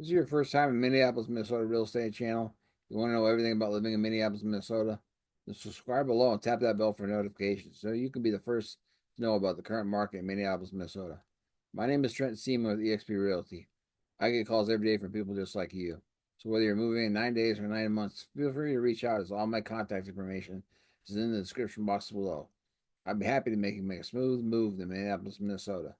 This is your first time in Minneapolis, Minnesota real estate channel. You want to know everything about living in Minneapolis, Minnesota? Then subscribe below and tap that bell for notifications so you can be the first to know about the current market in Minneapolis, Minnesota. My name is Trent Seaman with eXp Realty. I get calls every day from people just like you. So whether you're moving in 9 days or 9 months, feel free to reach out as all my contact information is in the description box below. I'd be happy to make a smooth move to Minneapolis, Minnesota.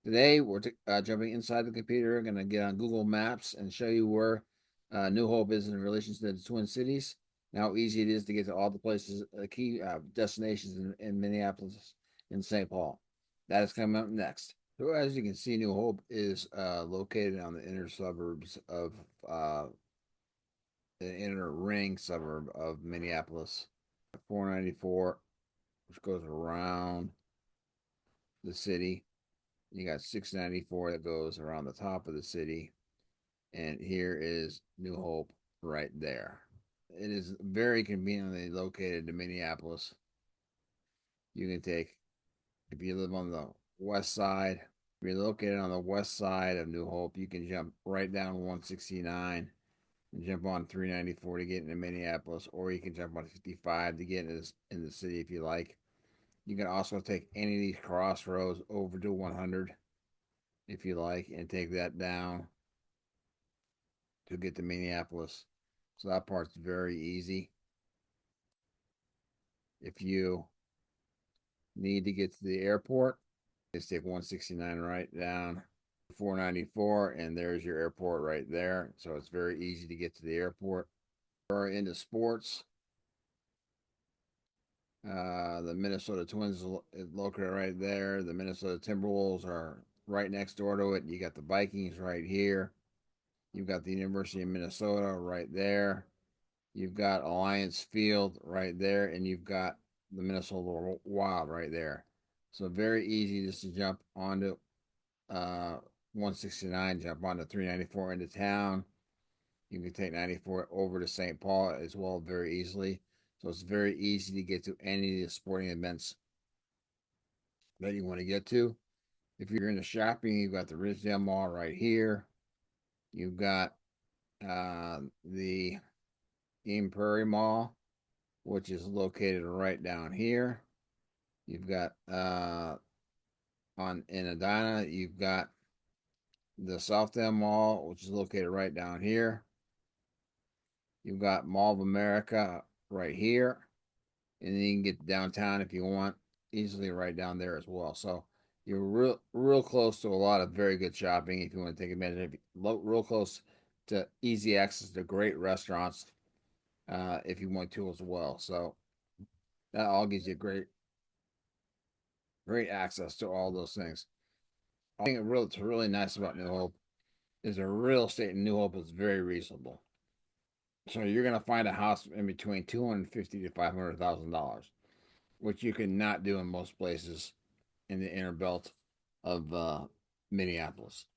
Today, we're jumping inside the computer. Going to get on Google Maps and show you where New Hope is in relation to the Twin Cities, and how easy it is to get to all the places, key destinations in Minneapolis and St. Paul. That is coming up next. So, as you can see, New Hope is located on the inner suburbs of the inner ring suburb of Minneapolis. 494, which goes around the city. You got 694 that goes around the top of the city. And here is New Hope right there. It is very conveniently located in Minneapolis. You can take, if you live on the west side, if you're located on the west side of New Hope, you can jump right down 169 and jump on 394 to get into Minneapolis, or you can jump on 55 to get in the city if you like. You can also take any of these crossroads over to 100 if you like, and take that down to get to Minneapolis. So that part's very easy. If you need to get to the airport, just take 169 right down 494, and there's your airport right there. So it's very easy to get to the airport. Or into sports, the Minnesota Twins is located right there. The Minnesota Timberwolves are right next door to it. You got the Vikings right here. You've got the University of Minnesota right there. You've got Alliance Field right there, and you've got the Minnesota Wild right there. So very easy just to jump onto 169, jump onto 394 into town. You can take 94 over to St. Paul as well very easily. So it's very easy to get to any of the sporting events that you want to get to. If you're into shopping, you've got the Ridgedale Mall right here. You've got the Eden Prairie Mall, which is located right down here. You've got on in Edina, you've got the Southdale Mall, which is located right down here. You've got Mall of America right here, and then you can get downtown if you want, easily right down there as well. So you're real close to a lot of very good shopping if you want to take advantage of it. Real close to easy access to great restaurants if you want to as well. So that all gives you great access to all those things. I think it's really nice about New Hope is the real estate in New Hope is very reasonable. So you're gonna find a house in between 250 to $500,000, which you can not do in most places in the inner belt of Minneapolis.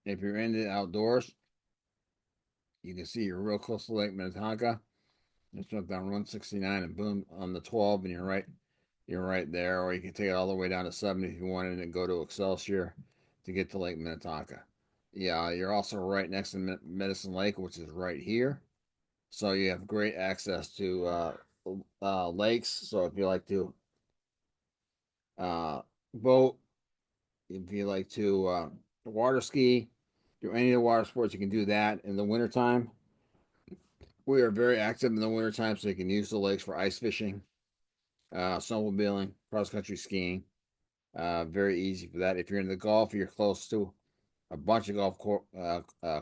If you're into the outdoors, you can see you're real close to Lake Minnetonka. Just jump down 169 and boom on the 12, and you're right there. Or you can take it all the way down to 70 if you wanted and go to Excelsior to get to Lake Minnetonka. Yeah, you're also right next to Medicine Lake, which is right here. So you have great access to lakes. So if you like to boat, if you like to water ski, do any of the water sports, you can do that in the wintertime. We are very active in the wintertime, so you can use the lakes for ice fishing, snowmobiling, cross country skiing. Very easy for that. If you're in the golf, you're close to a bunch of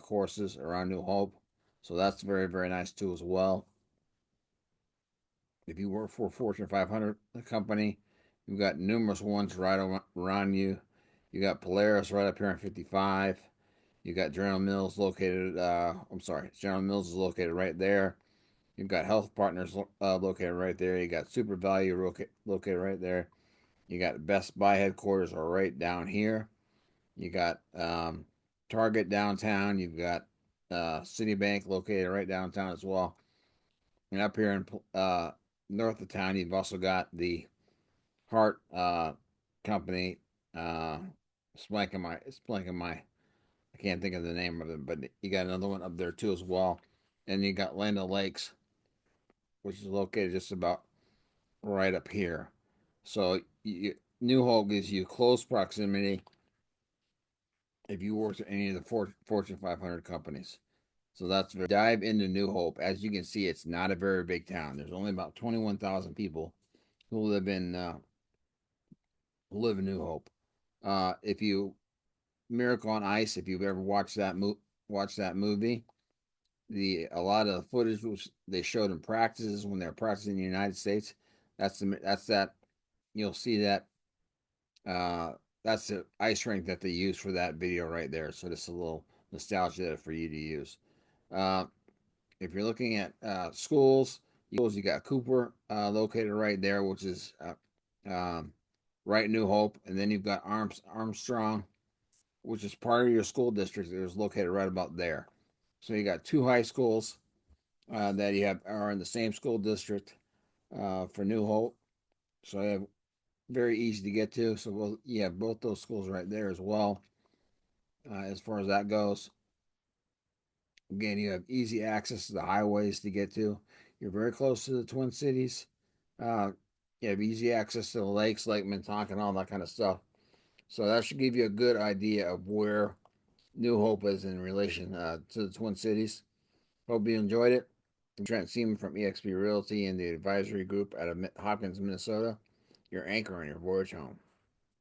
courses around New Hope. So that's very nice too as well. If you work for a Fortune 500 company, you've got numerous ones right around you. You got Polaris right up here on 55. You got General Mills located. I'm sorry, General Mills is located right there. You've got Health Partners located right there. You got Super Value located right there. You got Best Buy headquarters are right down here. You got Target downtown. You've got Citibank located right downtown as well. And up here in north of town, you've also got the Hart company. It's blanking my I can't think of the name of it, but you got another one up there too as well. And you got Land O'Lakes, which is located just about right up here. So New Hope gives you close proximity if you work at any of the Fortune 500 companies. So that's very, dive into New Hope. As you can see, it's not a very big town. There's only about 21,000 people who live in New Hope. If you Miracle on Ice, if you've ever watched that movie, a lot of the footage which they showed in practices when they're practicing in the United States, that's that you'll see that that's the ice rink that they use for that video right there. So just a little nostalgia for you to use. Uh, if you're looking at schools, you got Cooper located right there, which is right New Hope, and then you've got Armstrong, which is part of your school district that is located right about there. So you got two high schools that you have are in the same school district for New Hope. So you have very easy to get to. So you have both those schools right there as well. As far as that goes, again, you have easy access to the highways to get to. You're very close to the Twin Cities. Uh, you have easy access to the lakes, Lake Minnetonka, and all that kind of stuff. So that should give you a good idea of where New Hope is in relation to the Twin Cities. Hope you enjoyed it. I'm Trent Seaman from eXp Realty and the advisory group out of Hopkins, Minnesota. Your anchor on your voyage home.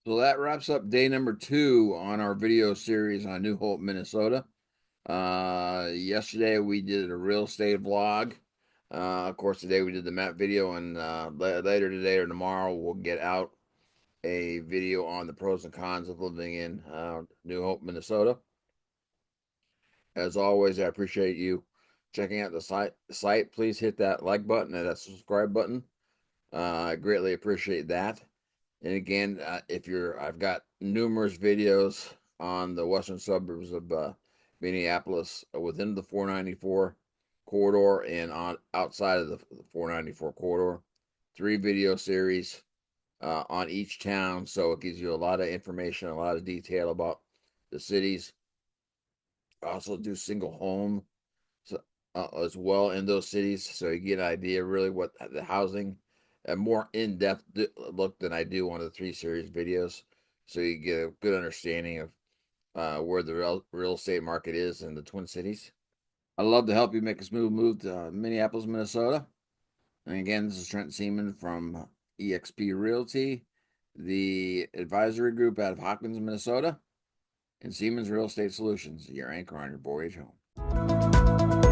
So that wraps up day number 2 on our video series on New Hope, Minnesota. Yesterday we did a real estate vlog. Of course, today we did the map video, and later today or tomorrow we'll get out a video on the pros and cons of living in New Hope, Minnesota. As always, I appreciate you checking out the site. Please hit that like button and that subscribe button. I greatly appreciate that. And again, I've got numerous videos on the western suburbs of Minneapolis within the 494 corridor and on outside of the 494 corridor. 3 video series on each town, so it gives you a lot of information, a lot of detail about the cities. I also do single home so, as well in those cities, so you get an idea really what the housing, a more in-depth look than I do on the 3 series videos, so you get a good understanding of where the real estate market is in the Twin Cities. I'd love to help you make a smooth move to Minneapolis, Minnesota. And again, this is Trent Seaman from eXp Realty, the advisory group out of Hopkins, Minnesota, and Seaman's Real Estate Solutions, your anchor on your voyage home.